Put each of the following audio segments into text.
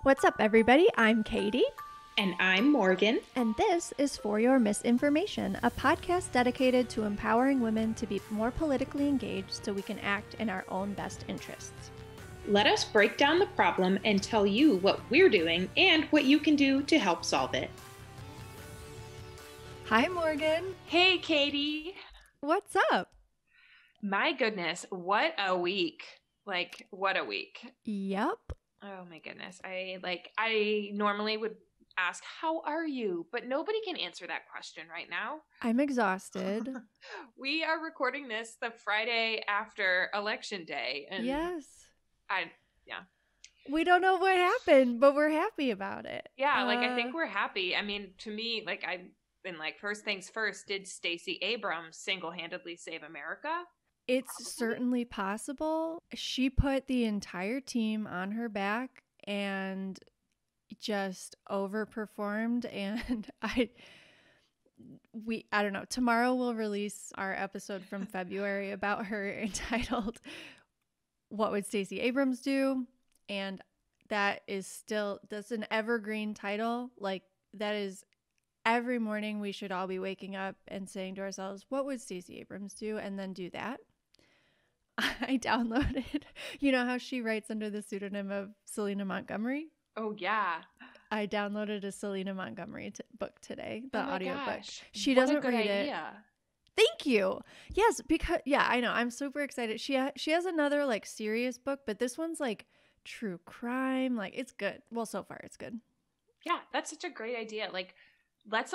What's up, everybody? I'm Katie. And I'm Morgan. And this is For Your Misinformation, a podcast dedicated to empowering women to be more politically engaged so we can act in our own best interests. Let us break down the problem and tell you what we're doing and what you can do to help solve it. Hi, Morgan. Hey, Katie. What's up? My goodness, what a week. What a week. Yep. Oh my goodness. I normally would ask, how are you? But nobody can answer that question right now. I'm exhausted. We are recording this the Friday after Election Day. And yes. Yeah. We don't know what happened, but we're happy about it. Yeah, I think we're happy. I mean, to me, I've been first things first, did Stacey Abrams single-handedly save America? It's Probably. certainly possible. She put the entire team on her back and just overperformed, and I don't know. Tomorrow we'll release our episode from February about her entitled What Would Stacey Abrams Do? And that's an evergreen title. That is every morning we should all be waking up and saying to ourselves, what would Stacey Abrams do? And then do that. I downloaded, you know how she writes under the pseudonym of Selena Montgomery? Oh, yeah. I downloaded a Selena Montgomery book today, the audiobook. Gosh. She What doesn't a good read idea. it. Thank you. Yes, because I know. I'm super excited. She has another serious book, but this one's true crime. It's good. Well, so far it's good. Yeah, that's such a great idea. Let's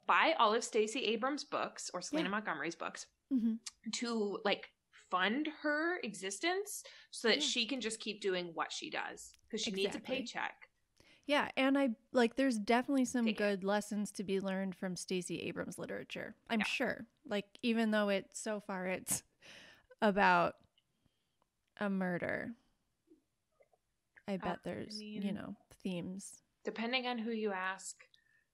buy all of Stacey Abrams' books or Selena Montgomery's books to fund her existence so that she can just keep doing what she does because she needs a paycheck. Yeah, and there's definitely some good lessons to be learned from Stacey Abrams literature. I'm sure. Even though it's about a murder, I bet there's, themes. Depending on who you ask,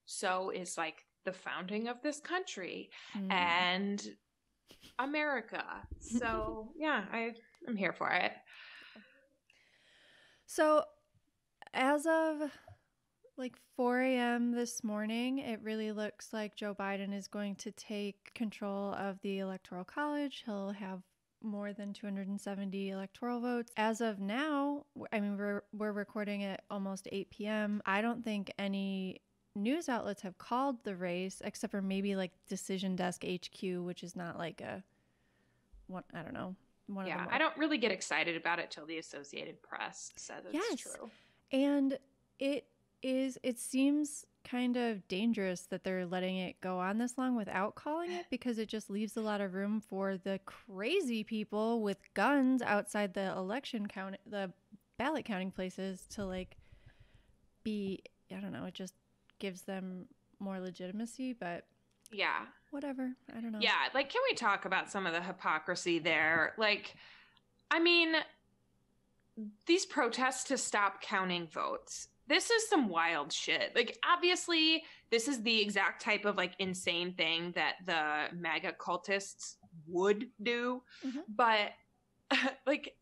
so is the founding of this country and America. So yeah, I'm here for it. So as of 4 a.m. this morning, it really looks like Joe Biden is going to take control of the Electoral College. He'll have more than 270 electoral votes. As of now, I mean, we're recording at almost 8 p.m. I don't think any news outlets have called the race except for maybe Decision Desk HQ, which is not I don't know. I don't really get excited about it till the Associated Press says it's true. And it seems kind of dangerous that they're letting it go on this long without calling it, because it just leaves a lot of room for the crazy people with guns outside the ballot counting places to be, I don't know, it just gives them more legitimacy, but yeah, whatever. I don't know. Yeah, can we talk about some of the hypocrisy there? I mean, these protests to stop counting votes. This is some wild shit. Obviously, this is the exact type of insane thing that the MAGA cultists would do. Mm-hmm. But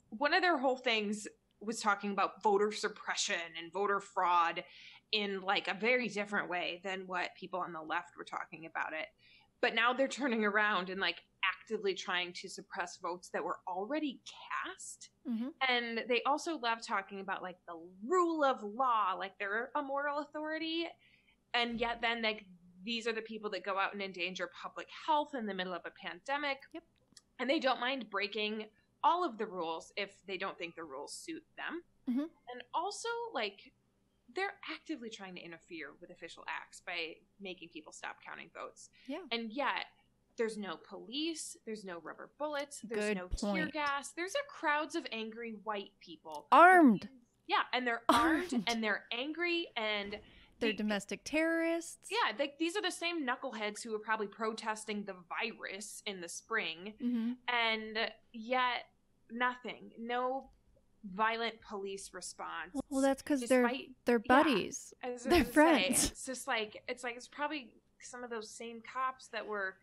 one of their whole things was talking about voter suppression and voter fraud in a very different way than what people on the left were talking about it. But now they're turning around and actively trying to suppress votes that were already cast. Mm-hmm. And they also love talking about the rule of law, they're a moral authority. And yet then these are the people that go out and endanger public health in the middle of a pandemic. Yep. And they don't mind breaking all of the rules if they don't think the rules suit them. Mm-hmm. And also they're actively trying to interfere with official acts by making people stop counting votes. Yeah. And yet there's no police, there's no rubber bullets, there's no tear gas. There's crowds of angry white people. Armed. Yeah, and they're armed and they're angry and they're domestic terrorists. Yeah, these are the same knuckleheads who were probably protesting the virus in the spring. Mm-hmm. And yet nothing. No violent police response. Well, that's because they're buddies. Yeah, they're friends. It's just it's probably some of those same cops that were,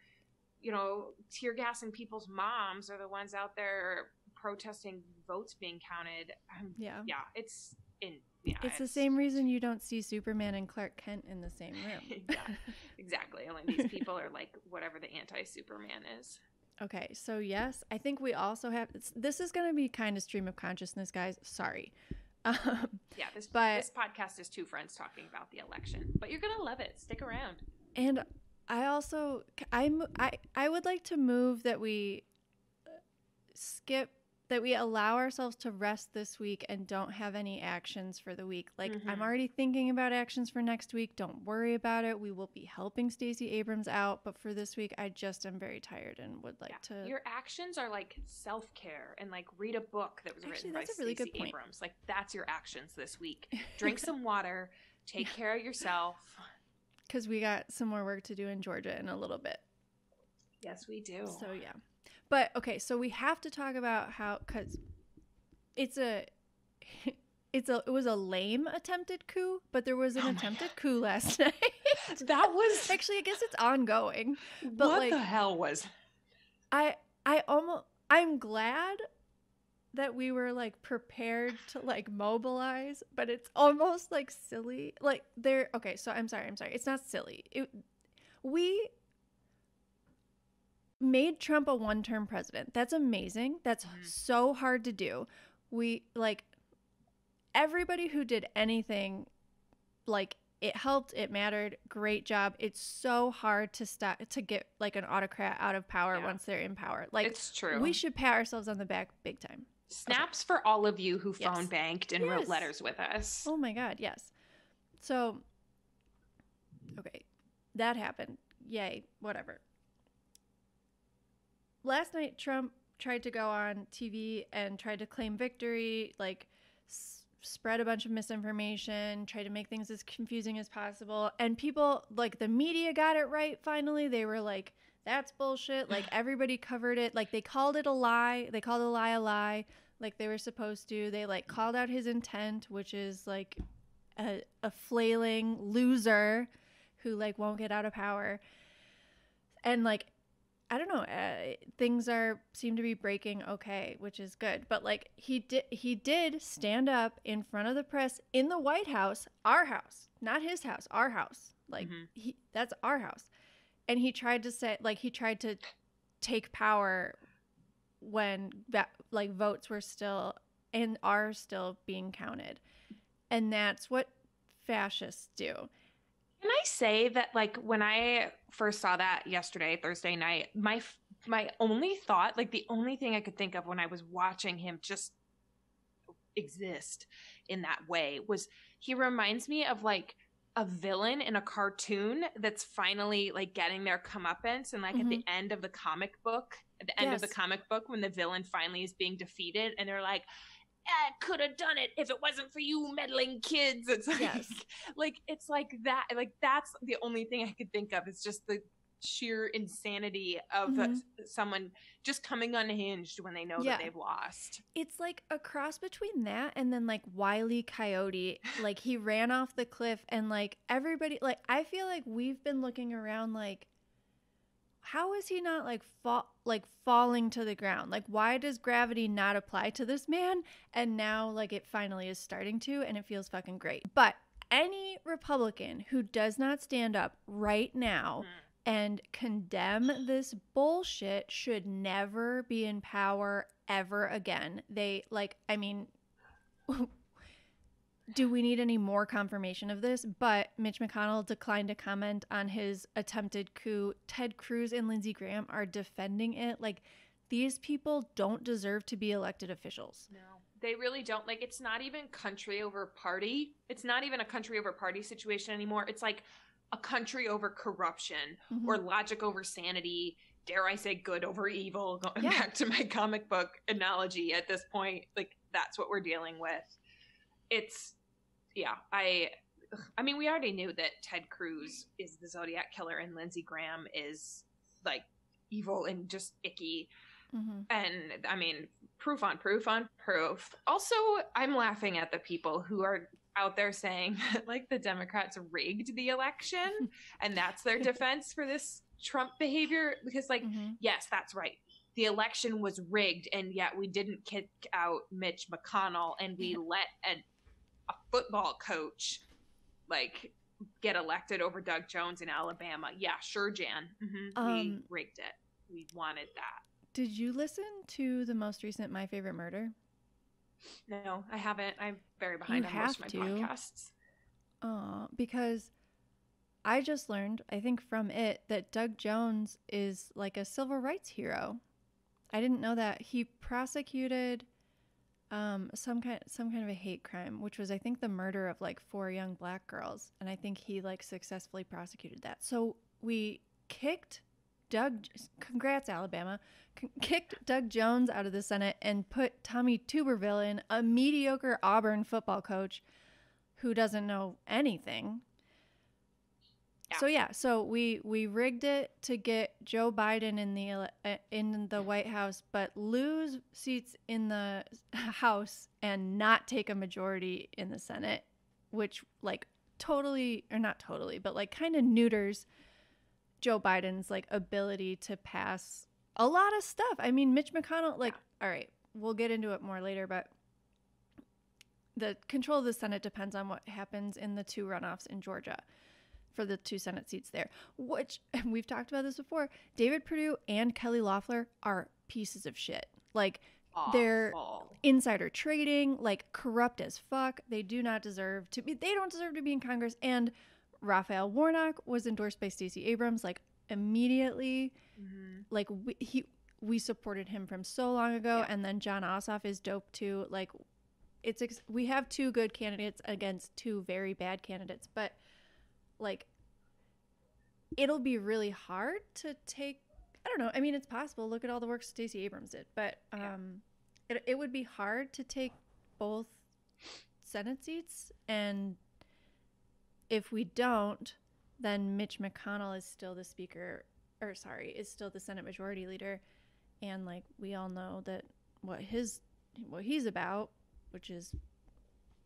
tear gassing people's moms are the ones out there protesting votes being counted. Yeah, it's It's the same reason you don't see Superman and Clark Kent in the same room. Yeah, exactly. Only these people are like whatever the anti-Superman is. Okay, so yes, I think we also have. This is going to be kind of stream of consciousness, guys. Sorry. This podcast is two friends talking about the election, but you're gonna love it. Stick around. And I also I would like to move that we allow ourselves to rest this week and don't have any actions for the week. Like, I'm already thinking about actions for next week. Don't worry about it. We will be helping Stacey Abrams out. But for this week, I just am very tired and would like to. Your actions are like self-care and like read a book that was written by Stacey Abrams. Like, that's your actions this week. Drink some water. Take care of yourself. Because we got some more work to do in Georgia in a little bit. Yes, we do. So, yeah. But, okay, so we have to talk about how, because it was a lame attempted coup, but there was an attempted coup last night. That was... Actually, I guess it's ongoing. But what the hell was... I'm glad that we were, like, prepared to, like, mobilize, but it's almost, like, silly. Like, okay, so I'm sorry. It's not silly. We made Trump a one-term president. That's amazing. That's so hard to do. We, like, everybody who did anything, like, it helped, it mattered, great job. It's so hard to get, like, an autocrat out of power once they're in power. Like, it's true. We should pat ourselves on the back big time. Snaps for all of you who phone banked and wrote letters with us. Oh my God, yes. So, okay, that happened. Yay, whatever. Last night, Trump tried to go on TV and tried to claim victory, like spread a bunch of misinformation, try to make things as confusing as possible. And people, like the media got it right finally. They were like, that's bullshit. Like everybody covered it. Like they called it a lie. They called a lie like they were supposed to. They like called out his intent, which is like a flailing loser who like won't get out of power. And like, I don't know, things seem to be breaking okay, which is good. But like he did stand up in front of the press in the White House, our house, not his house, our house. Like that's our house. And he tried to take power when like votes were still and are still being counted. And that's what fascists do. Can I say that, like, when I first saw that yesterday, Thursday night, my only thought, like, the only thing I could think of when I was watching him just exist in that way was he reminds me of, like, a villain in a cartoon that's finally, like, getting their comeuppance. And, like, at the end of the comic book, when the villain finally is being defeated, and they're like, I could have done it if it wasn't for you meddling kids. It's like, it's like that. Like, that's the only thing I could think of. It's just the sheer insanity of someone just coming unhinged when they know that they've lost. It's like a cross between that and then like Wile E. Coyote. Like he ran off the cliff and like everybody, like I feel like we've been looking around like, how is he not like falling to the ground? Like, why does gravity not apply to this man? And now, like, it finally is starting to, and it feels fucking great. But any Republican who does not stand up right now and condemn this bullshit should never be in power ever again. They, like, I mean... Do we need any more confirmation of this? But Mitch McConnell declined to comment on his attempted coup. Ted Cruz and Lindsey Graham are defending it. Like, these people don't deserve to be elected officials. No, they really don't. Like, it's not even country over party. It's not even a country over party situation anymore. It's like a country over corruption or logic over sanity. Dare I say good over evil? Going back to my comic book analogy at this point, like, that's what we're dealing with. It's... Yeah, I mean, we already knew that Ted Cruz is the Zodiac killer and Lindsey Graham is, like, evil and just icky. And, I mean, proof on proof on proof. Also, I'm laughing at the people who are out there saying that, like, the Democrats rigged the election and that's their defense for this Trump behavior. Because, like, yes, that's right. The election was rigged, and yet we didn't kick out Mitch McConnell, and we let a football coach like get elected over Doug Jones in Alabama. Yeah, sure, Jan. We rigged it. We wanted that. Did you listen to the most recent My Favorite Murder? No, I haven't. I'm very behind on most of my podcasts. Because I just learned, I think from it, that Doug Jones is like a civil rights hero. I didn't know that. He prosecuted some kind of a hate crime, which was, I think, the murder of like 4 young black girls, and I think he like successfully prosecuted that. So we kicked congrats Alabama, kicked Doug Jones out of the Senate and put Tommy Tuberville in, a mediocre Auburn football coach who doesn't know anything. So we rigged it to get Joe Biden in the White House, but lose seats in the House and not take a majority in the Senate, which like totally, or not totally, but like kind of neuters Joe Biden's like ability to pass a lot of stuff. I mean, Mitch McConnell, like, all right, we'll get into it more later, but the control of the Senate depends on what happens in the 2 runoffs in Georgia for the 2 Senate seats there, which, and we've talked about this before, David Perdue and Kelly Loeffler are pieces of shit. Like, they're insider trading, like corrupt as fuck. They don't deserve to be in Congress. And Raphael Warnock was endorsed by Stacey Abrams, like immediately. Like we supported him from so long ago. And then John Ossoff is dope too. Like we have 2 good candidates against 2 very bad candidates, but like it'll be really hard to take. I don't know. I mean, it's possible. Look at all the work Stacey Abrams did, but it would be hard to take both Senate seats. And if we don't, then Mitch McConnell is still the is still the Senate Majority Leader. And like, we all know that what he's about, which is,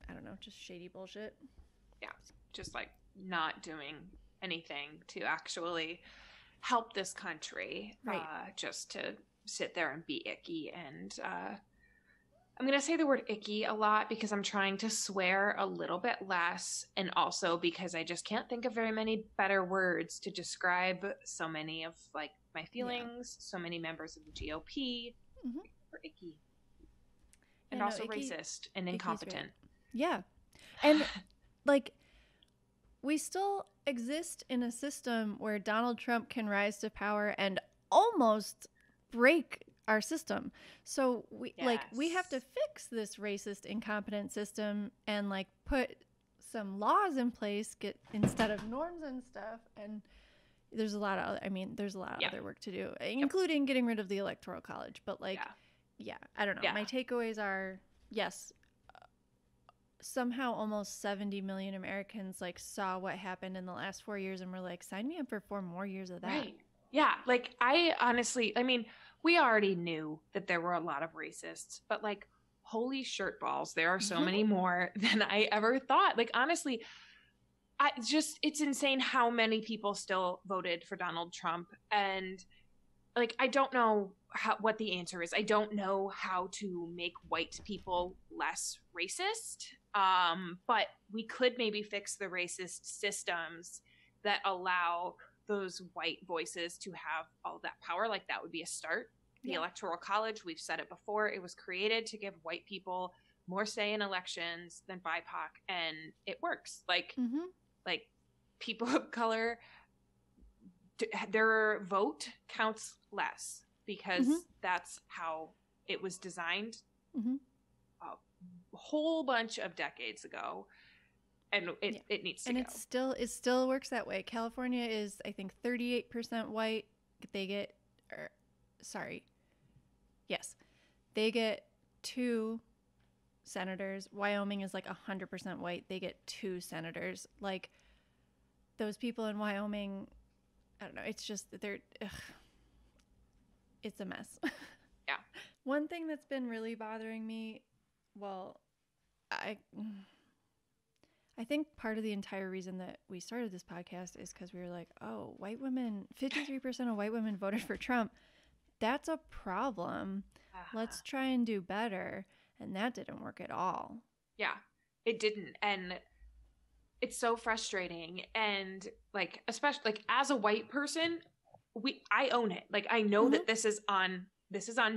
I don't know, just shady bullshit. Yeah. Just like not doing anything to actually help this country. Right. Just to sit there and be icky. And I'm going to say the word icky a lot because I'm trying to swear a little bit less, and also because I just can't think of very many better words to describe so many of like my feelings, so many members of the GOP are icky. And also icky, racist and incompetent. Right. Yeah. And like, we still exist in a system where Donald Trump can rise to power and almost break our system. So we have to fix this racist, incompetent system and like put some laws in place, instead of norms and stuff. And there's a lot of other work to do, including getting rid of the Electoral College. But like, I don't know. My takeaways are, yes, somehow almost 70 million Americans like saw what happened in the last 4 years and were like, sign me up for 4 more years of that. Right. Yeah. Like, I honestly, I memean, we already knew that there were a lot of racists, but like, holy shirt balls, there are so many more than I ever thought. Like, honestly, it's insane how many people still voted for Donald Trump. And like, I don't know what the answer is. I don't know how to make white people less racist. But we could maybe fix the racist systems that allow those white voices to have all that power. Like, that would be a start. The Electoral College, we've said it before, it was created to give white people more say in elections than BIPOC, and it works. Like, like people of color, their vote counts less because that's how it was designed a whole bunch of decades ago. And it needs to go. And it still works that way. California is, I think, 38% white. They get 2 senators. Wyoming is like 100% white. They get 2 senators. Like, those people in Wyoming, I don't know. It's just that it's a mess. Yeah. One thing that's been really bothering me, I think part of the entire reason that we started this podcast is because we were like, oh, 53% of white women voted for Trump. That's a problem. Let's try and do better. And that didn't work at all. Yeah. It didn't. And it's so frustrating. And like, especially like as a white person, I own it. Like, I know that this is on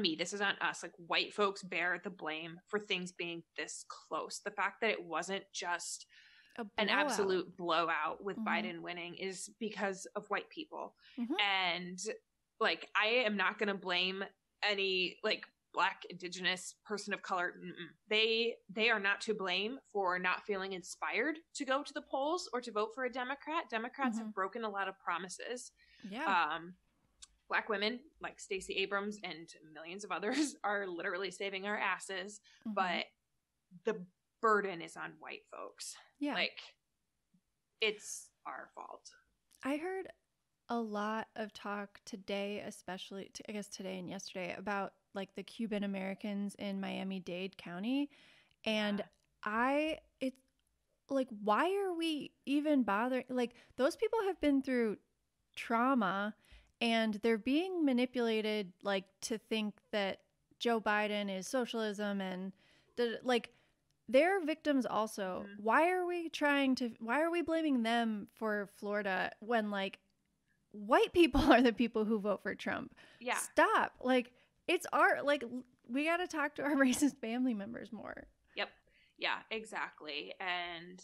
me. This is on us. Like, white folks bear the blame for things being this close. The fact that it wasn't just an absolute blowout with Biden winning is because of white people. And like, I am not going to blame any like Black, Indigenous, person of color. They are not to blame for not feeling inspired to go to the polls or to vote for a Democrat. Democrats have broken a lot of promises. Black women like Stacey Abrams and millions of others are literally saving our asses, but the burden is on white folks. Like, it's our fault. I heard a lot of talk today, especially I guess today and yesterday, about like the Cuban Americans in Miami-Dade County. And it's like, why are we even bothering? Like, those people have been through trauma and they're being manipulated, like, to think that Joe Biden is socialism, and like, they're victims also. Why are we blaming them for Florida when like white people are the people who vote for Trump? Stop. Like, it's we got to talk to our racist family members more. Yeah, exactly. And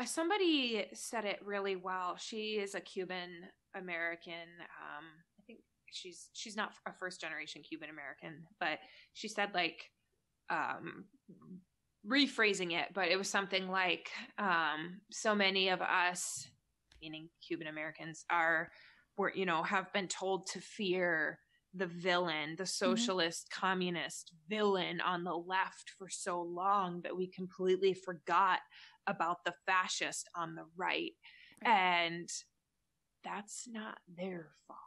somebody said it really well. She is a Cuban American. I think she's not a first generation Cuban American, but she said, like, rephrasing it, but it was something like, so many of us, meaning Cuban Americans, have been told to fear the villain, the socialist, communist villain on the left for so long that we completely forgot about the fascist on the right. And that's not their fault.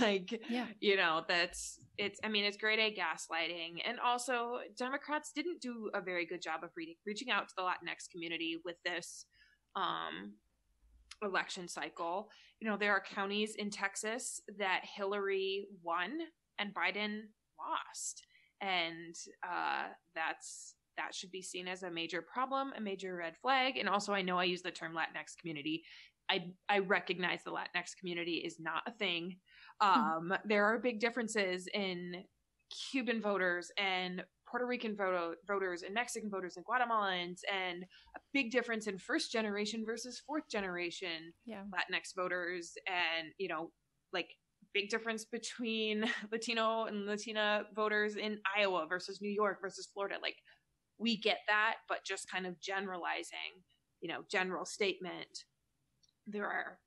Like, it's grade A gaslighting. And also, Democrats didn't do a very good job of reaching out to the Latinx community with this election cycle. There are counties in Texas that Hillary won and Biden lost. And that should be seen as a major problem, a major red flag. And also, I know I use the term Latinx community. I recognize the Latinx community is not a thing. There are big differences in Cuban voters and Puerto Rican voters and Mexican voters and Guatemalans, and a big difference in first generation versus fourth generation Latinx voters, and like, big difference between Latino and Latina voters in Iowa versus New York versus Florida. Like, we get that, but just kind of generalizing, general statement. There are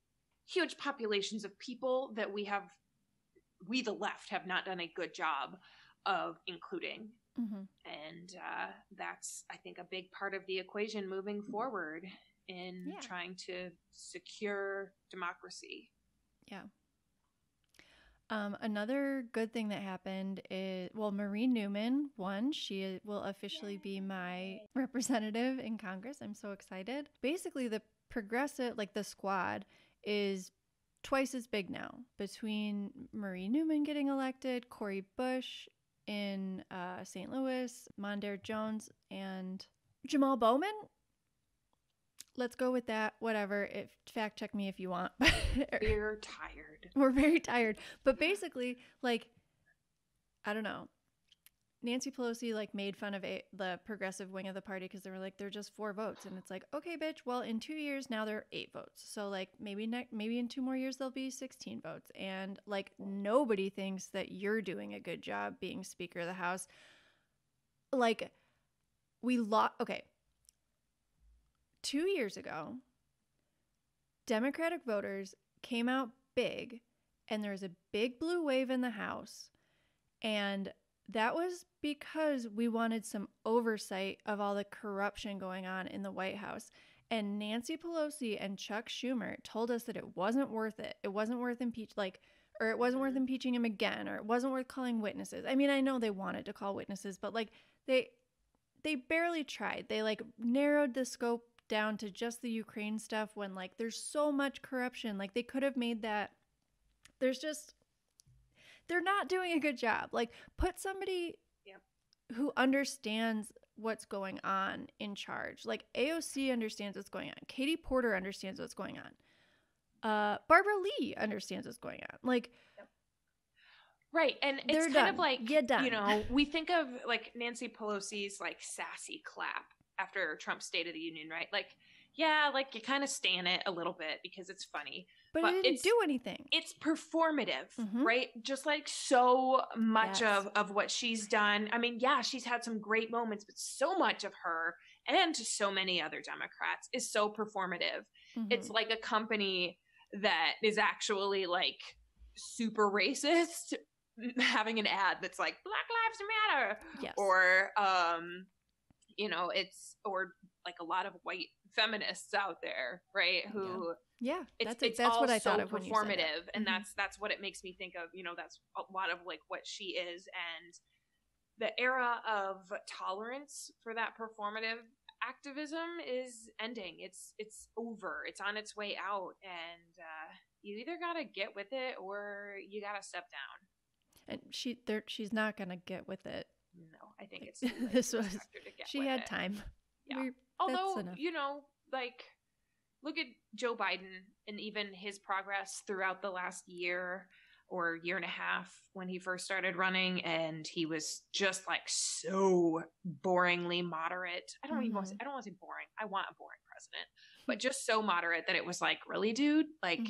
huge populations of people that we, the left, have not done a good job of including. And that's, I think, a big part of the equation moving forward in trying to secure democracy. Another good thing that happened is, Marie Newman won. She will officially be my representative in Congress. I'm so excited. Basically, the progressive, like the squad, is twice as big now, between Marie Newman getting elected, Cori Bush in St. Louis, Mondaire Jones, and Jamal Bowman. Let's go with that. Whatever. Fact check me if you want. We're tired. We're very tired. But basically, like, I don't know. Nancy Pelosi like made fun of the progressive wing of the party because they were like, they're just 4 votes. And it's like, okay, bitch, well, in 2 years now they're 8 votes. So like maybe in 2 more years there'll be 16 votes. And like, nobody thinks that you're doing a good job being Speaker of the House. Like, okay. 2 years ago, Democratic voters came out big, and there was a big blue wave in the House. And that was because we wanted some oversight of all the corruption going on in the White House. And Nancy Pelosi and Chuck Schumer told us that it wasn't worth it. It wasn't worth it wasn't worth impeaching him again, or it wasn't worth calling witnesses. I mean, I know they wanted to call witnesses, but like they barely tried. They like narrowed the scope down to just the Ukraine stuff when like there's so much corruption. Like, they could have made that. They're not doing a good job. Like, put somebody who understands what's going on in charge. Like AOC understands what's going on. Katie Porter understands what's going on. Barbara Lee understands what's going on. Like, right. And they're it's done. kind of like, Get done. you know, we think of like Nancy Pelosi's like sassy clap after Trump's State of the Union, right? Like, yeah, like you kind of stan it a little bit because it's funny. But it didn't do anything. It's performative, Mhm. right? Just like so much Yes. of what she's done. I mean, yeah, she's had some great moments, but so much of her and to so many other Democrats is so performative. Mhm. It's like a company that is actually like super racist having an ad that's like Black Lives Matter. Yes. Or you know, it's or like a lot of white feminists out there, right? Who yeah, it's that's all what I so thought of when you said performative, that. and Mhm. that's what it makes me think of. You know, that's a lot of like what she is, and the era of tolerance for that performative activism is ending. It's over. It's on its way out, and you either gotta get with it or you gotta step down. And she's not gonna get with it. No, I think it's too late This to was expect her to get she with had it. time. Yeah. That's Although, enough. you know, like look at Joe Biden and even his progress throughout the last year or year and a half when he first started running, and he was just like so boringly moderate. I don't want to say boring. I want a boring president, but just so moderate that it was like, really, dude? Like,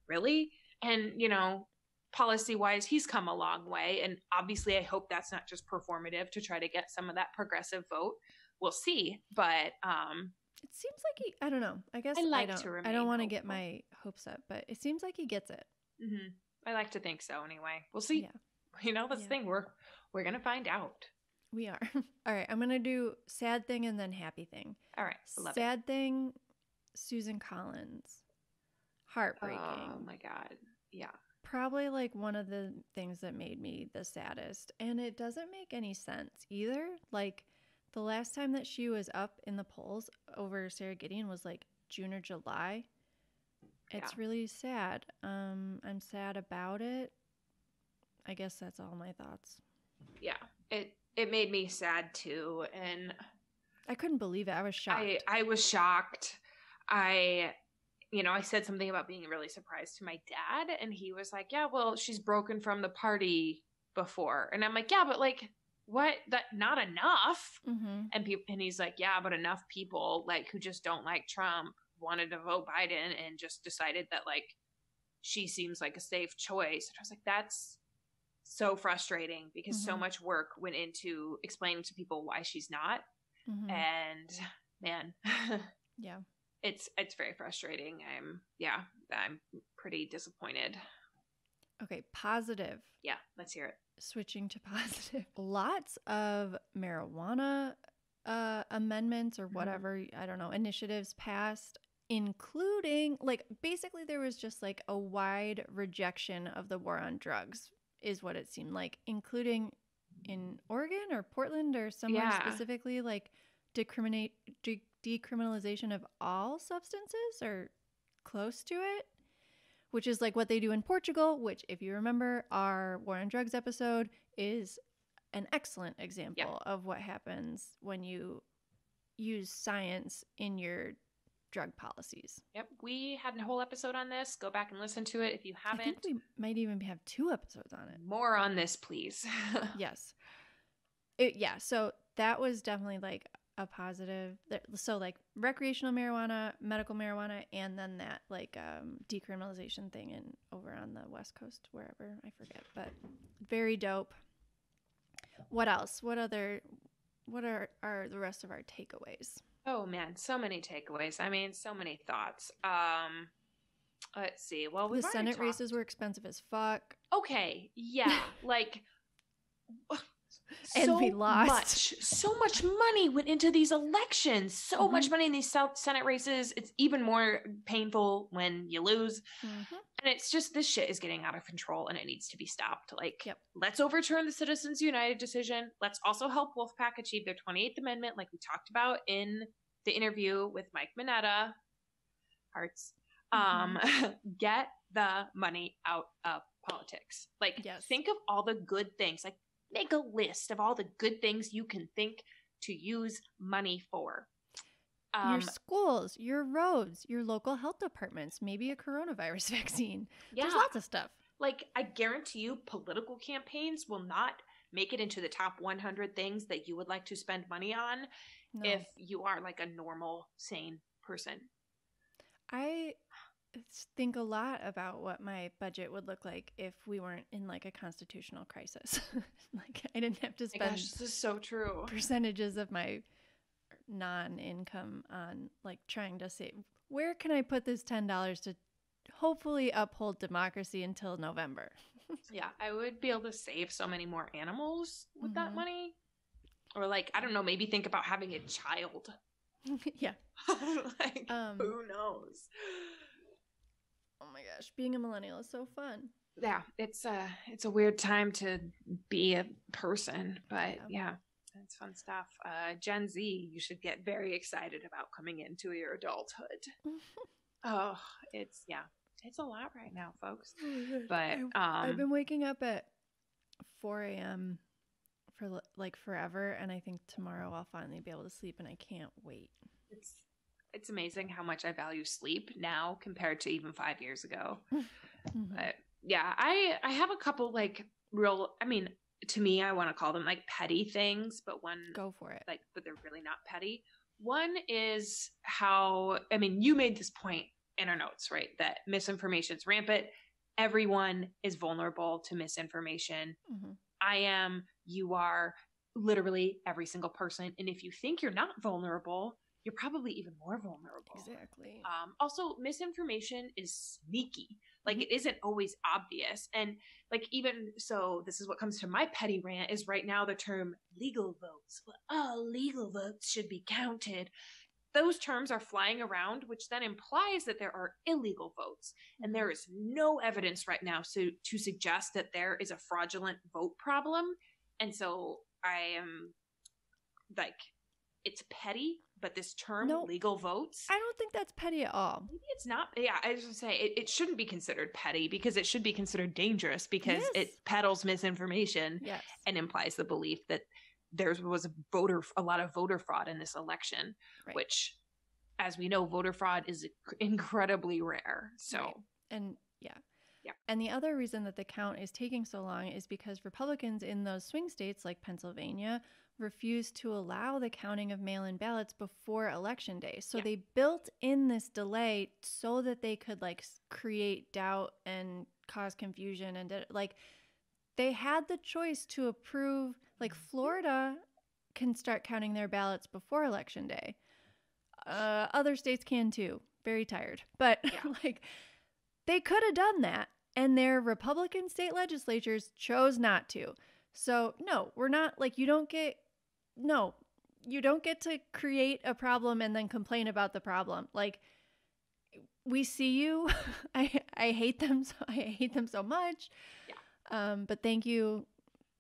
really? And, you know, policy wise, he's come a long way. And obviously, I hope that's not just performative to try to get some of that progressive vote. We'll see. But it seems like I don't know. I guess I don't want to get my hopes up, but it seems like he gets it. Mm-hmm. I like to think so anyway. We'll see. Yeah. You know, that's the thing. We're going to find out. We are. All right. I'm going to do sad thing and then happy thing. All right. Sad thing, Susan Collins. Heartbreaking. Oh my God. Yeah. Probably like one of the things that made me the saddest. And it doesn't make any sense either. Like the last time that she was up in the polls over Sarah Gideon was like June or July. It's really sad. I'm sad about it. I guess that's all my thoughts. Yeah. It made me sad too. And I couldn't believe it. I was shocked. I was shocked. I said something about being really surprised to my dad, and he was like, yeah, well, she's broken from the party before. And I'm like, yeah, but like, what? That not enough. Mm-hmm. And he's like, yeah, but enough people like who just don't like Trump wanted to vote Biden and just decided that like she seems like a safe choice. And I was like, that's so frustrating because so much work went into explaining to people why she's not. Mm-hmm. And man, yeah, it's very frustrating. I'm pretty disappointed. Okay, positive. Yeah, let's hear it. Switching to positive. Lots of marijuana amendments or whatever, I don't know, initiatives passed, including like basically there was just like a wide rejection of the war on drugs is what it seemed like, including in Oregon or Portland or somewhere specifically, like decriminalization of all substances or close to it, which is like what they do in Portugal, which if you remember our war on drugs episode is an excellent example of what happens when you use science in your drug policies. Yep. We had a whole episode on this. Go back and listen to it if you haven't. I think we might even have 2 episodes on it. More on this, please. Yes. So that was definitely like a positive. So like recreational marijuana, medical marijuana, and then that like decriminalization thing over on the West Coast, wherever, I forget, but very dope. What else? What are the rest of our takeaways? Oh man, so many takeaways. I mean, so many thoughts. Let's see. Well, the Senate races were expensive as fuck. Okay, yeah, like, and we lost. So much money went into these elections. So much money in these Senate races. It's even more painful when you lose. And it's just, this shit is getting out of control and it needs to be stopped. Like, let's overturn the Citizens United decision. Let's also help Wolfpack achieve their 28th Amendment, like we talked about in the interview with Mike Mineta. Hearts. Get the money out of politics. Like, think of all the good things. Like, make a list of all the good things you can think to use money for. Your schools, your roads, your local health departments, maybe a coronavirus vaccine. Yeah. There's lots of stuff. Like, I guarantee you political campaigns will not make it into the top 100 things that you would like to spend money on if you are like a normal, sane person. I think a lot about what my budget would look like if we weren't in like a constitutional crisis. Like, I didn't have to spend this is so true. percentages of my non-income on like trying to save. Where can I put this $10 to hopefully uphold democracy until November? Yeah, I would be able to save so many more animals with that money. Or like, I don't know, maybe think about having a child. Yeah. Like, who knows? Oh my gosh, being a millennial is so fun. Yeah, it's a weird time to be a person, but yeah, it's fun stuff. Gen Z, you should get very excited about coming into your adulthood. Oh, it's a lot right now, folks. But I've been waking up at 4 a.m. for like forever, and I think tomorrow I'll finally be able to sleep, and I can't wait. It's amazing how much I value sleep now compared to even 5 years ago. But yeah, I have a couple like real, I mean, to me, I want to call them like petty things, but one, go for it. Like, but they're really not petty. One is how, I mean, you made this point in our notes, right? That misinformation is rampant. Everyone is vulnerable to misinformation. I am, you are, literally every single person. And if you think you're not vulnerable, you're probably even more vulnerable. Exactly. Also, misinformation is sneaky. Like, it isn't always obvious. And like, even so, this is what comes to my petty rant is right now the term legal votes. Well, all legal votes should be counted. Those terms are flying around, which then implies that there are illegal votes. And there is no evidence right now to suggest that there is a fraudulent vote problem. And so I am like, it's petty, but this term, legal votes, I don't think that's petty at all. Maybe it's not. Yeah, I was going to say it shouldn't be considered petty because it should be considered dangerous because it peddles misinformation and implies the belief that there was a lot of voter fraud in this election, which, as we know, voter fraud is incredibly rare. So, and and the other reason that the count is taking so long is because Republicans in those swing states like Pennsylvania refused to allow the counting of mail-in ballots before election day. So they built in this delay so that they could like create doubt and cause confusion. And like, they had the choice to approve, like Florida can start counting their ballots before election day. Other states can too. Very tired. But like, they could have done that. And their Republican state legislatures chose not to. So no, we're not like, you don't get to create a problem and then complain about the problem. Like, we see you. I hate them. I hate them so much. Yeah. But thank you,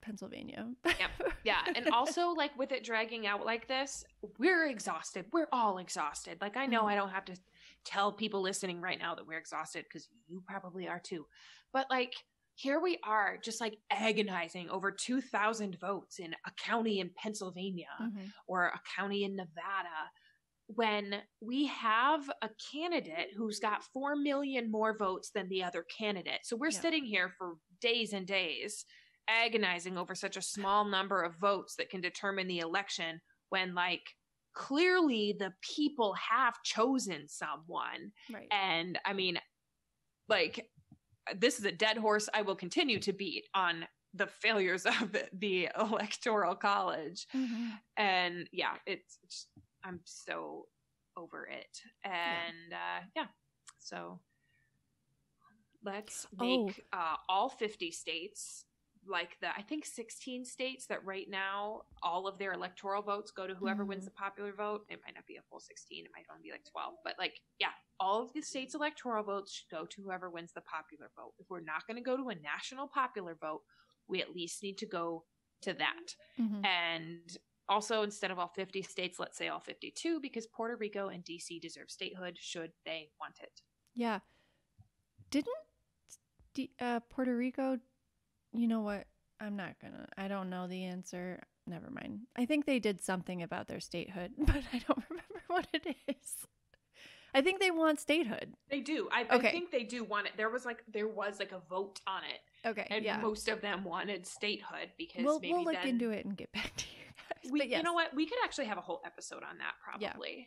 Pennsylvania. Yeah. And also, like, with it dragging out like this, we're exhausted. We're all exhausted. Like, I know I don't have to tell people listening right now that we're exhausted because you probably are too. But like, here we are just like agonizing over 2,000 votes in a county in Pennsylvania or a county in Nevada when we have a candidate who's got 4 million more votes than the other candidate. So we're sitting here for days and days agonizing over such a small number of votes that can determine the election when, like, clearly the people have chosen someone. Right. And I mean, like, this is a dead horse I will continue to beat on the failures of the Electoral College. And yeah, it's I'm so over it. And so let's make all 50 states, like I think 16 states that right now all of their electoral votes go to whoever wins the popular vote. It might not be a full 16. It might only be like 12. But like, yeah, all of the states' electoral votes should go to whoever wins the popular vote. If we're not going to go to a national popular vote, we at least need to go to that. And also, instead of all 50 states, let's say all 52, because Puerto Rico and DC deserve statehood should they want it. Yeah. Didn't Puerto Rico... You know what? I don't know the answer. never mind. I think they did something about their statehood, but I don't remember what it is. I think they want statehood. They do. I think they do want it. There was like a vote on it. Okay. And most of them wanted statehood because we'll look into it and get back to you guys. But yes. You know what? We could actually have a whole episode on that probably. Yeah.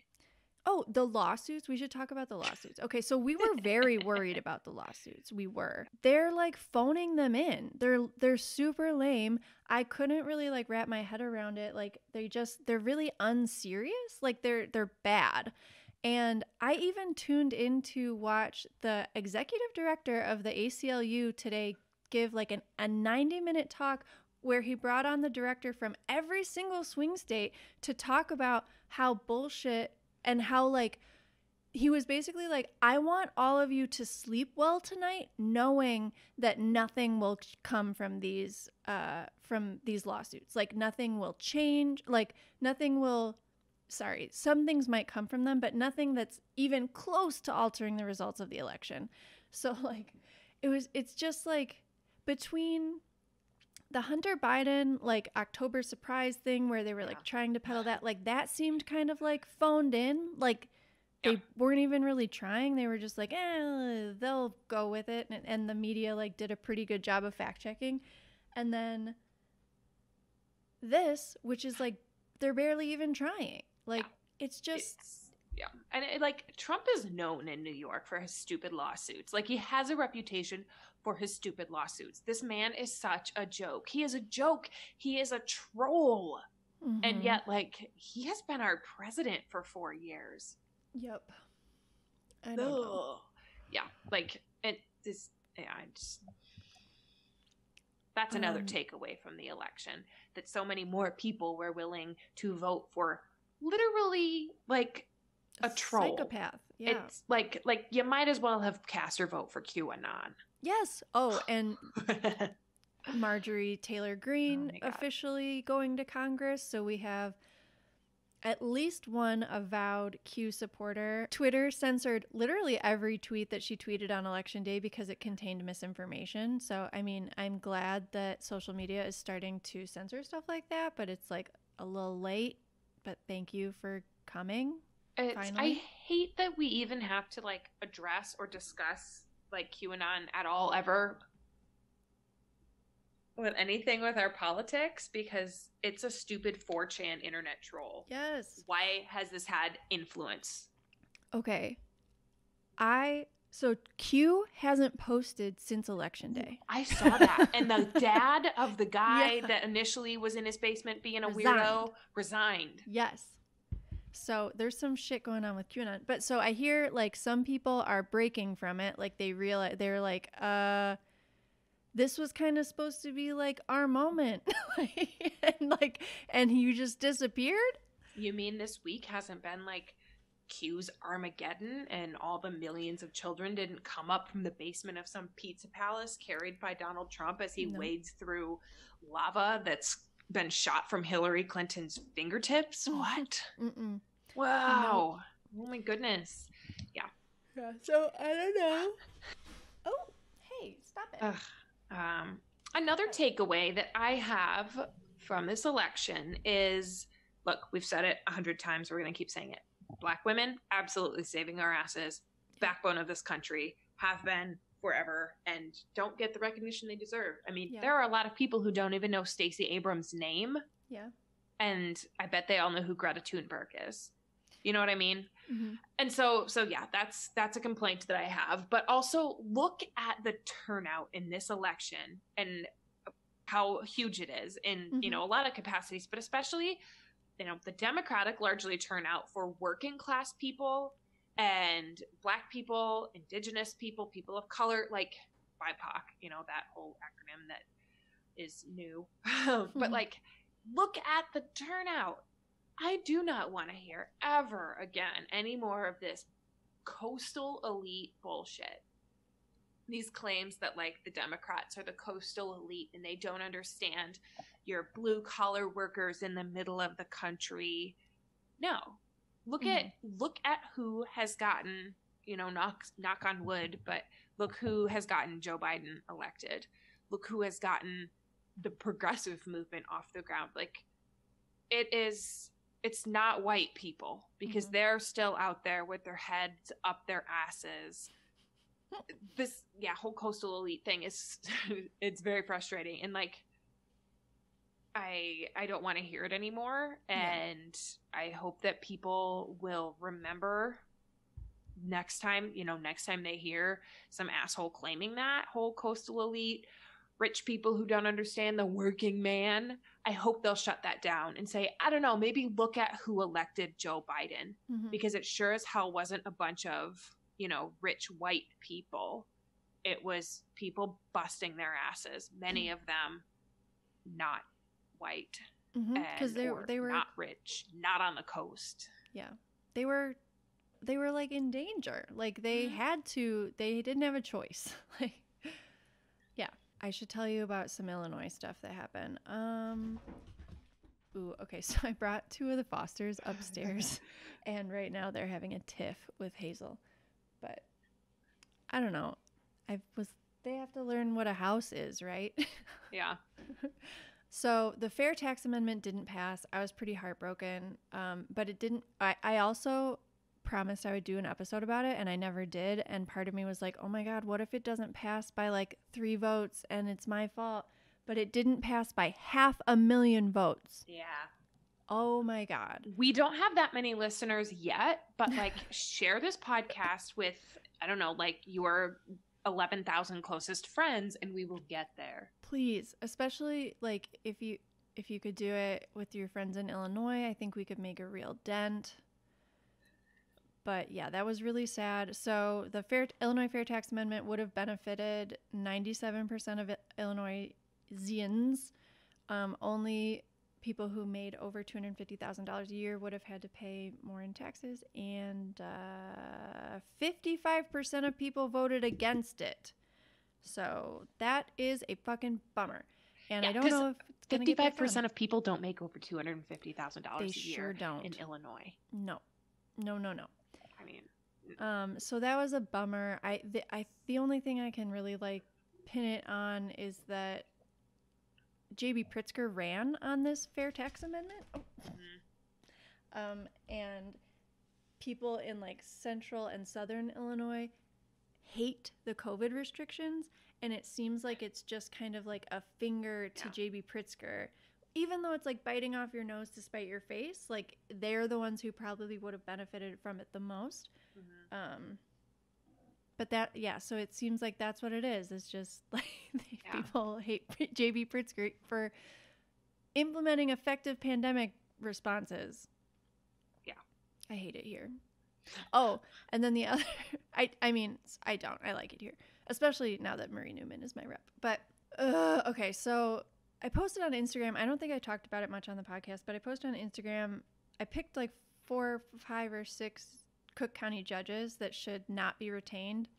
Oh, the lawsuits. We should talk about the lawsuits. Okay, so we were very worried about the lawsuits. We were. They're like phoning them in. They're super lame. I couldn't really like wrap my head around it. Like they're really unserious. Like they're bad. And I even tuned in to watch the executive director of the ACLU today give like a 90-minute talk where he brought on the director from every single swing state to talk about how bullshit and how like he was basically like, I want all of you to sleep well tonight, knowing that nothing will come from these lawsuits. Like nothing will change. Like nothing will. Sorry, some things might come from them, but nothing that's even close to altering the results of the election. So like, it's just like between the Hunter Biden like October surprise thing where they were like trying to peddle that seemed kind of like phoned in. Like they weren't even really trying. They were just like, they'll go with it. And the media like did a pretty good job of fact checking. And then this, which is like, they're barely even trying. Like it's just. And like Trump is known in New York for his stupid lawsuits. Like he has a reputation for his stupid lawsuits. This man is such a joke. He is a joke. He is a troll. Mm-hmm. And yet like he has been our president for 4 years. Yep. I don't know. Yeah. Like that's another takeaway from the election, that so many more people were willing to vote for literally like a troll. Psychopath. Yeah. It's like you might as well have cast your vote for QAnon. Yes. Oh, and Marjorie Taylor Greene officially going to Congress. So we have at least one avowed Q supporter. Twitter censored literally every tweet that she tweeted on Election Day because it contained misinformation. So, I mean, I'm glad that social media is starting to censor stuff like that, but it's like a little late. But thank you for coming. I hate that we even have to like address or discuss like QAnon at all ever with anything with our politics, because it's a stupid 4chan internet troll. Yes. Why has this had influence? Okay. So Q hasn't posted since Election Day. I saw that. And the dad of the guy that initially was in his basement being a weirdo resigned. Yes. So there's some shit going on with QAnon. But so I hear like some people are breaking from it. Like they realize they're like, this was kind of supposed to be like our moment. and you just disappeared? You mean this week hasn't been like Q's Armageddon and all the millions of children didn't come up from the basement of some pizza palace carried by Donald Trump as he wades through lava that's been shot from Hillary Clinton's fingertips? What? Mm-mm. Wow. No. Oh my goodness. Yeah. So I don't know. Oh, hey, stop it. Another takeaway that I have from this election is, look, we've said it 100 times. We're going to keep saying it. Black women, absolutely saving our asses. Backbone of this country, have been forever, and don't get the recognition they deserve. I mean, there are a lot of people who don't even know Stacey Abrams' name. Yeah. And I bet they all know who Greta Thunberg is. You know what I mean? Mm-hmm. And so yeah, that's a complaint that I have. But also look at the turnout in this election and how huge it is in, you know, a lot of capacities, but especially, you know, the Democratic largely turnout for working class people and Black people, Indigenous people, people of color, like BIPOC, you know, that whole acronym that is new. But like, look at the turnout. I do not want to hear ever again any more of this coastal elite bullshit. These claims that like the Democrats are the coastal elite and they don't understand your blue collar workers in the middle of the country. No. Look at who has gotten, you know, knock on wood, but look who has gotten Joe Biden elected. Look who has gotten the progressive movement off the ground. Like, it's not white people, because they're still out there with their heads up their asses. This whole coastal elite thing is it's very frustrating, and like I don't want to hear it anymore. And I hope that people will remember next time they hear some asshole claiming that whole coastal elite, rich people who don't understand the working man. I hope they'll shut that down and say, I don't know, maybe look at who elected Joe Biden, because it sure as hell wasn't a bunch of, rich white people. It was people busting their asses, many of them not white, because they were not rich, not on the coast. Yeah, they were like in danger. Like they they didn't have a choice. Like, yeah. I should tell you about some Illinois stuff that happened. Okay, so I brought 2 of the Fosters upstairs, and right now they're having a tiff with Hazel. But I don't know. They have to learn what a house is, right? Yeah. So the fair tax amendment didn't pass. I was pretty heartbroken. But it didn't. I also promised I would do an episode about it, and I never did. And part of me was like, oh my God, what if it doesn't pass by like 3 votes and it's my fault? But it didn't pass by 500,000 votes. Yeah. Oh my God. We don't have that many listeners yet, but like share this podcast with, I don't know, like your 11,000 closest friends, and we will get there. Please, especially like if you could do it with your friends in Illinois, I think we could make a real dent. But yeah, that was really sad. So the Illinois Fair Tax Amendment would have benefited 97% of Illinoisians. Only people who made over $250,000 a year would have had to pay more in taxes, and 55% of people voted against it. So that is a fucking bummer. And I don't know if it's going to get back 55% of people don't make over $250,000 a year. Sure don't. In Illinois. No. I mean, so that was a bummer. The only thing I can really like pin it on is that J.B. Pritzker ran on this fair tax amendment. And people in like central and southern Illinois hate the COVID restrictions, and it seems like it's just kind of like a finger to J.B. Pritzker. Even though it's like biting off your nose to spite your face, like they're the ones who probably would have benefited from it the most. But so it seems like that's what it is. It's just like people hate J.B. Pritzker for implementing effective pandemic responses. Yeah. I hate it here. Oh, and then the other, I don't. I like it here, especially now that Marie Newman is my rep. But, okay, so I posted on Instagram. I don't think I talked about it much on the podcast, but I posted on Instagram. I picked like 4, 5, or 6 Cook County judges that should not be retained.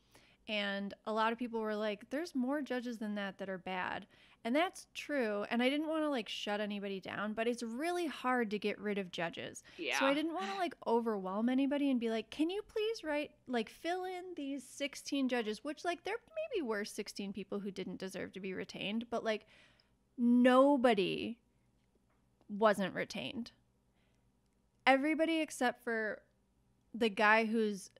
And a lot of people were like, there's more judges than that are bad. And that's true. And I didn't want to like shut anybody down, but it's really hard to get rid of judges. Yeah. So I didn't want to like overwhelm anybody and be like, can you please fill in these 16 judges, which like there maybe were 16 people who didn't deserve to be retained, but like nobody wasn't retained. Everybody except for the guy who's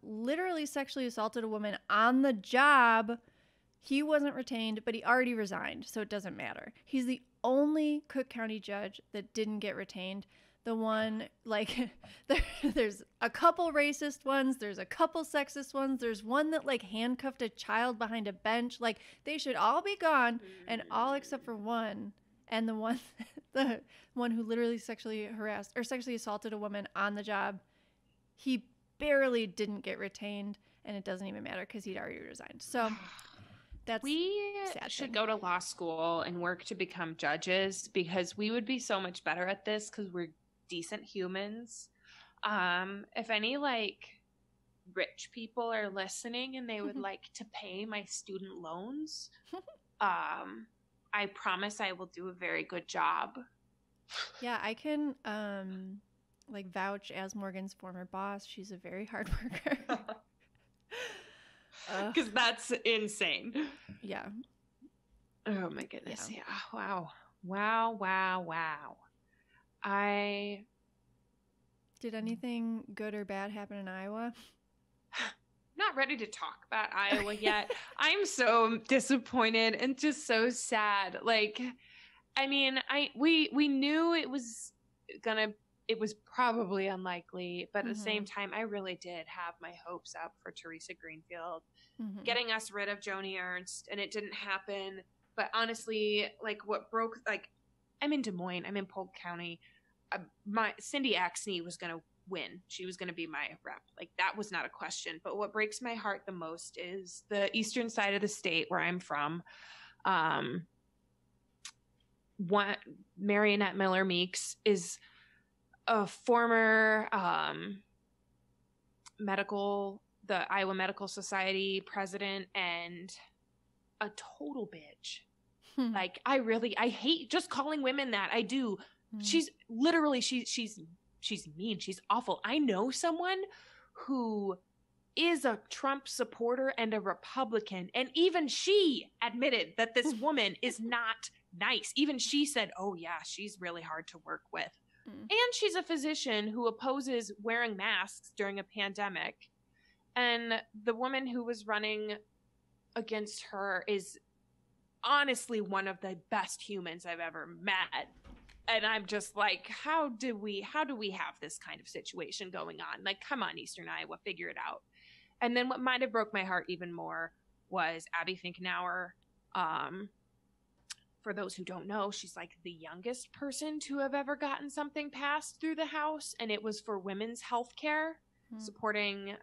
literally sexually assaulted a woman on the job. He wasn't retained, but he already resigned, so it doesn't matter. He's the only Cook County judge that didn't get retained. The one, like, there's a couple racist ones, there's a couple sexist ones, there's one that, like, handcuffed a child behind a bench. Like, they should all be gone, and all except for one. And the one who literally sexually harassed or sexually assaulted a woman on the job, he barely didn't get retained, and it doesn't even matter because he'd already resigned. So we should go to law school and work to become judges, because we would be so much better at this because we're decent humans. If any like rich people are listening and they would like to pay my student loans, I promise I will do a very good job. Yeah, I can like vouch as Morgan's former boss. She's a very hard worker. Because that's insane. Yeah. Oh my goodness. Yeah. Wow. Did anything good or bad happen in Iowa? Not ready to talk about Iowa yet. I'm so disappointed and just so sad. Like, I mean, we knew it was probably unlikely, but at the same time, I really did have my hopes up for Teresa Greenfield getting us rid of Joni Ernst, and it didn't happen. But honestly, like I'm in Des Moines, I'm in Polk County. My Cindy Axne was going to win. She was going to be my rep. Like, that was not a question. But what breaks my heart the most is the eastern side of the state where I'm from. Marionette Miller Meeks is a former the Iowa Medical Society president and a total bitch. Like, I hate just calling women that. I do. She's literally, she's mean. She's awful. I know someone who is a Trump supporter and a Republican, and even she admitted that this woman is not nice. Even she said, oh yeah, she's really hard to work with. And she's a physician who opposes wearing masks during a pandemic. And the woman who was running against her is honestly one of the best humans I've ever met. And I'm just like, how do we have this kind of situation going on? Like, come on, Eastern Iowa, figure it out. And then what might have broke my heart even more was Abby Finkenauer. For those who don't know, she's like the youngest person to have ever gotten something passed through the House, and it was for women's health care, supporting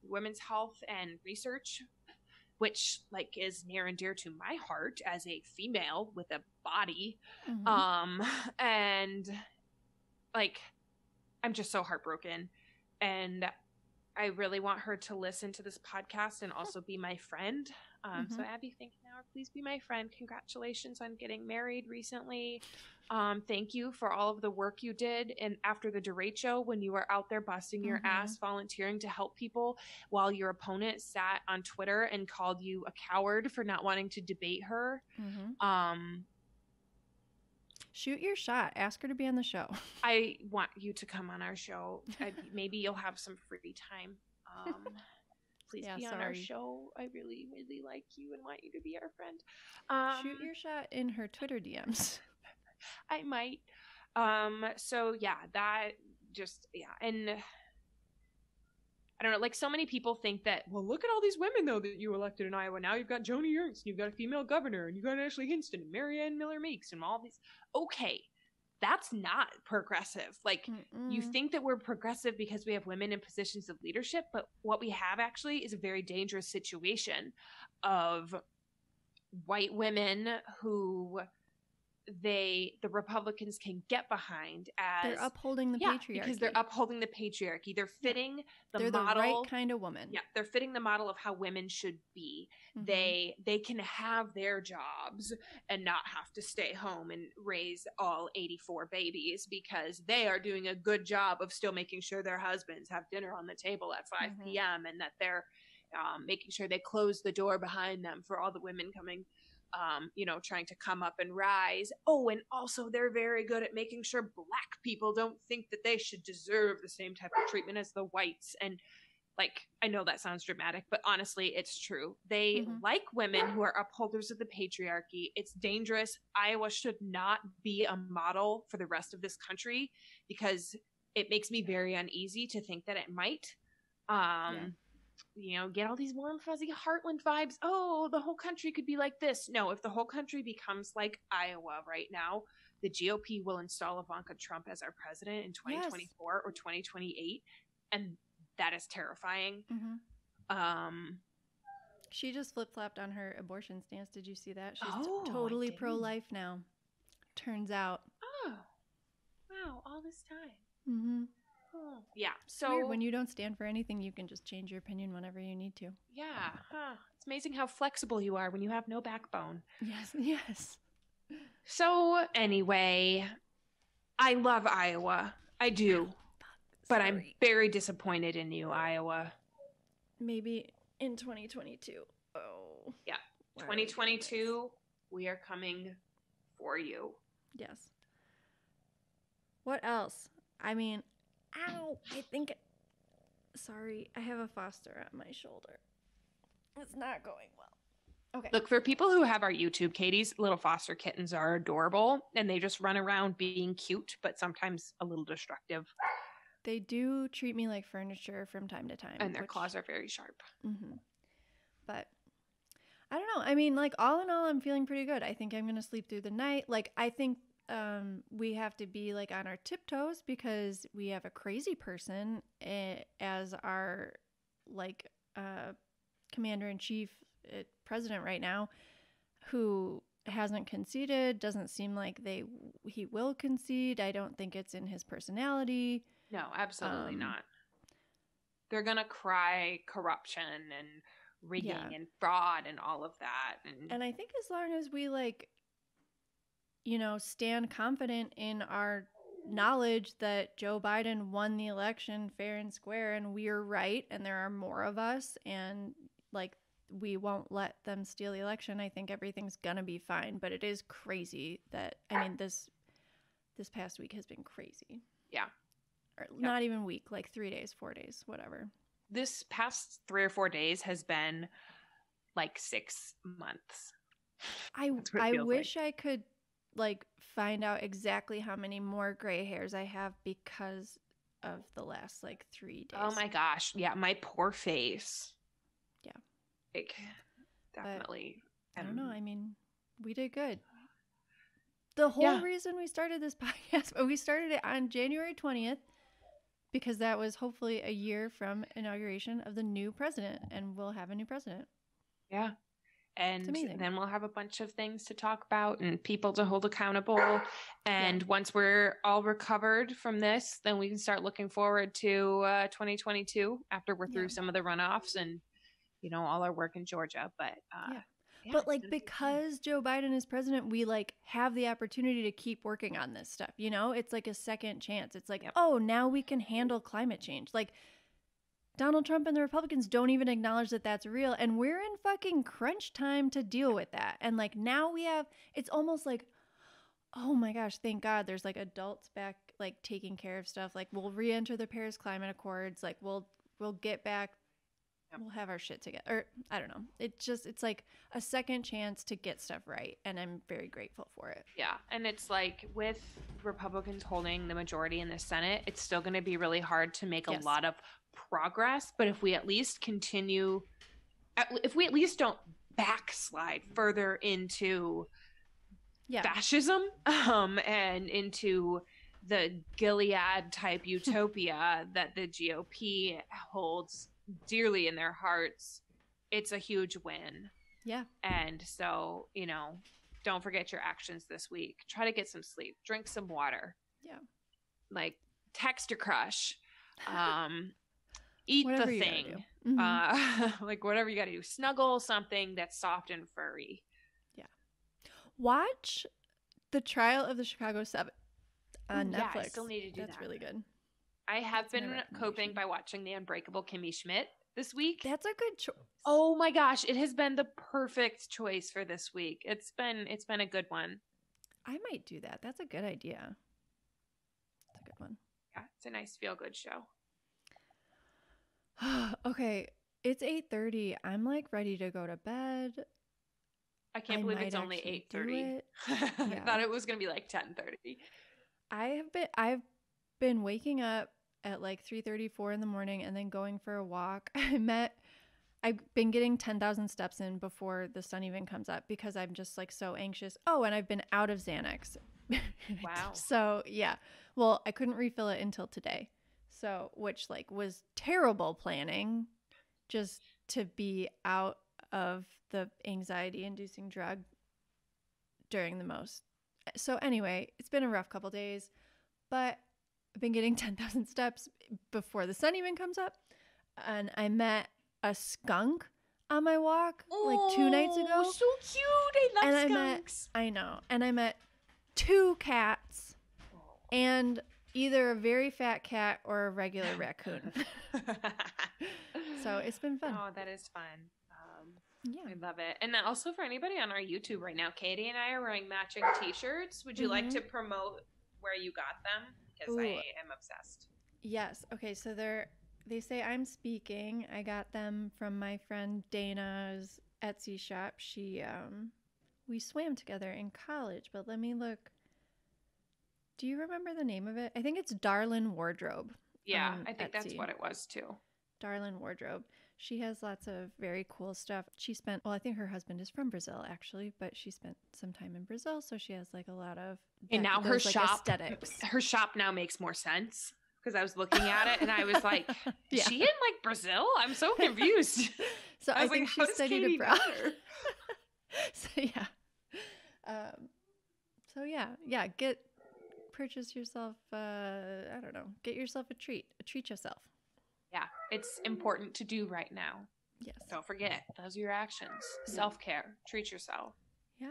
women's health and research, which like is near and dear to my heart as a female with a body. And like, I'm just so heartbroken, and I really want her to listen to this podcast and also be my friend. So Abby Finkenauer, please be my friend. Congratulations on getting married recently. Thank you for all of the work you did. And after the DeRate show, when you were out there busting your ass, volunteering to help people while your opponent sat on Twitter and called you a coward for not wanting to debate her. Shoot your shot. Ask her to be on the show. I want you to come on our show. Maybe you'll have some free time. Please be on our show. I really, really like you and want you to be our friend. Shoot your shot in her Twitter DMs. I might. So yeah, that just, yeah. And I don't know, like, so many people think that, well, look at all these women though that you elected in Iowa. Now you've got Joni Ernst, and you've got a female governor, and you've got Ashley Hinston and Marianne Miller Meeks and all these. Okay. That's not progressive. Like, you think that we're progressive because we have women in positions of leadership, but what we have actually is a very dangerous situation of white women who the Republicans can get behind as they're upholding the patriarchy. Because they're upholding the patriarchy. They're fitting they're model. The right kind of woman. Yeah, they're fitting the model of how women should be. They can have their jobs and not have to stay home and raise all 84 babies because they are doing a good job of still making sure their husbands have dinner on the table at 5 p.m. and that they're making sure they close the door behind them for all the women coming, trying to come up and rise. Oh, and also they're very good at making sure black people don't think that they should deserve the same type of treatment as the whites. And like, I know that sounds dramatic, but honestly, it's true. They like women who are upholders of the patriarchy. It's dangerous. Iowa should not be a model for the rest of this country because it makes me very uneasy to think that it might. Get all these warm, fuzzy Heartland vibes. Oh, the whole country could be like this. No, if the whole country becomes like Iowa right now, the GOP will install Ivanka Trump as our president in 2024 or 2028. And that is terrifying. She just flip-flopped on her abortion stance. Did you see that? She's totally pro-life now. Turns out. Oh, wow, all this time. Oh, yeah. So weird. When you don't stand for anything, you can just change your opinion whenever you need to. Yeah. It's amazing how flexible you are when you have no backbone. Yes. So anyway, I love Iowa. I do. But I'm very disappointed in you, Iowa. Maybe in 2022. Oh. Yeah. 2022, we are coming for you. Yes. What else? I mean, ow, sorry, I have a foster on my shoulder. It's not going well. Okay. Look, for people who have our YouTube, Katie's little foster kittens are adorable, and they just run around being cute, but sometimes a little destructive. They do treat me like furniture from time to time. And their claws are very sharp. Mm-hmm. But I don't know. I mean, like, all in all, I'm feeling pretty good. I think I'm going to sleep through the night. Like, I think we have to be, like, on our tiptoes because we have a crazy person as our, like, commander-in-chief president right now who hasn't conceded. Doesn't seem like he will concede. I don't think it's in his personality. No, absolutely not. They're gonna cry corruption and rigging and fraud and all of that. And I think as long as we, like, you know, stand confident in our knowledge that Joe Biden won the election fair and square and we're right and there are more of us and, like, we won't let them steal the election, I think everything's gonna be fine. But it is crazy that, I mean, this past week has been crazy. Yeah. Or not even week, like 3 days, 4 days, whatever. This past 3 or 4 days has been like 6 months. I wish I could, like, find out exactly how many more gray hairs I have because of the last, like, 3 days. Oh my gosh. Yeah, my poor face. Yeah. Like, definitely. But, I don't know. I mean, we did good. The whole reason we started this podcast, we started it on January 20th because that was hopefully a year from inauguration of the new president, and we'll have a new president. Yeah. And then we'll have a bunch of things to talk about and people to hold accountable. And once we're all recovered from this, then we can start looking forward to 2022 after we're through some of the runoffs and, you know, all our work in Georgia. But but, like, because Joe Biden is president, we, like, have the opportunity to keep working on this stuff. You know, it's like a second chance. It's like, oh, now we can handle climate change. Like, Donald Trump and the Republicans don't even acknowledge that that's real. And we're in fucking crunch time to deal with that. And, like, now it's almost like, oh my gosh, thank God there's, like, adults back, like, taking care of stuff. Like, we'll re-enter the Paris Climate Accords. Like, we'll get back. We'll have our shit together. Or, I don't know. It's like a second chance to get stuff right. And I'm very grateful for it. Yeah. And it's like with Republicans holding the majority in the Senate, it's still going to be really hard to make a lot of progress. But if we at least don't backslide further into fascism and into the Gilead type utopia that the GOP holds dearly in their hearts, it's a huge win. Yeah. And so, you know, don't forget your actions this week. Try to get some sleep. Drink some water. Yeah. Like, text your crush. Eat whatever the thing. Like, whatever you got to do. Snuggle something that's soft and furry. Yeah. Watch The Trial of the Chicago 7 on Netflix. Yeah, I still need to do that. That's really good. I have been coping by watching The Unbreakable Kimmy Schmidt this week. That's a good choice. Oh my gosh, it has been the perfect choice for this week. It's been a good one. I might do that. That's a good idea. That's a good one. Yeah, it's a nice feel-good show. Okay, it's 8:30. I'm, like, ready to go to bed. I can't believe it's only 8:30. I thought it was going to be like 10:30. I've been waking up at like 3:34 in the morning and then going for a walk. I've been getting 10,000 steps in before the sun even comes up because I'm just, like, so anxious. Oh, and I've been out of Xanax. Wow. So, yeah. Well, I couldn't refill it until today. So, which, like, was terrible planning just to be out of the anxiety-inducing drug during the most. So, anyway, it's been a rough couple days, but I've been getting 10,000 steps before the sun even comes up. And I met a skunk on my walk like 2 nights ago. Oh, so cute. I love skunks. I know. And I met 2 cats and either a very fat cat or a regular raccoon. So it's been fun. Oh, that is fun. I love it. And also for anybody on our YouTube right now, Katie and I are wearing matching t-shirts. Would you like to promote where you got them? because I am obsessed. Yes. Okay. So they say I'm speaking. I got them from my friend Dana's Etsy shop. We swam together in college, but let me look. Do you remember the name of it? I think it's Darlin Wardrobe. Yeah, I think that's what it was too. Darlin Wardrobe. She has lots of very cool stuff. I think her husband is from Brazil actually, but she spent some time in Brazil, so she has like a lot of and now her shop aesthetics. Her shop now makes more sense because I was looking at it and I was like, is she in like Brazil? I'm so confused. So I think she studied abroad. So yeah. Purchase yourself. I don't know. Get yourself a treat. Treat yourself. Yeah, it's important to do right now. Yes. Don't forget, those are your actions. Yeah. Self-care. Treat yourself. Yeah.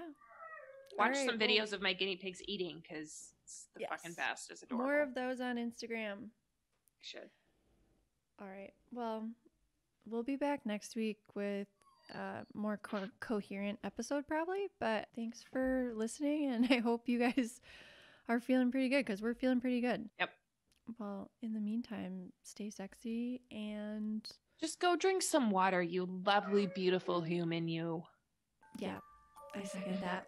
Watch some videos of my guinea pigs eating because it's the fucking best. It's adorable. More of those on Instagram. Should. All right. Well, we'll be back next week with a more coherent episode probably, but thanks for listening, and I hope you guys are feeling pretty good because we're feeling pretty good. Yep. Well, in the meantime, stay sexy and just go drink some water, you lovely, beautiful human, you. Yeah, I second that.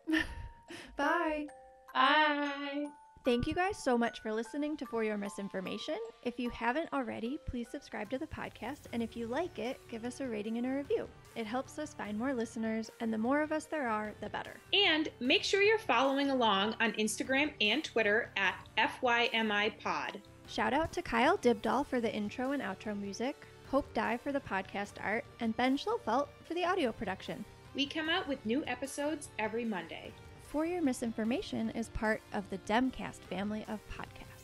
Bye. Bye. Thank you guys so much for listening to For Your Misinformation. If you haven't already, please subscribe to the podcast, and if you like it, give us a rating and a review. It helps us find more listeners, and the more of us there are, the better. And make sure you're following along on Instagram and Twitter at FYMI Pod. Shout out to Kyle Dibdahl for the intro and outro music, Hope Dye for the podcast art, and Ben Schlofelt for the audio production. We come out with new episodes every Monday. For Your Misinformation is part of the Demcast family of podcasts.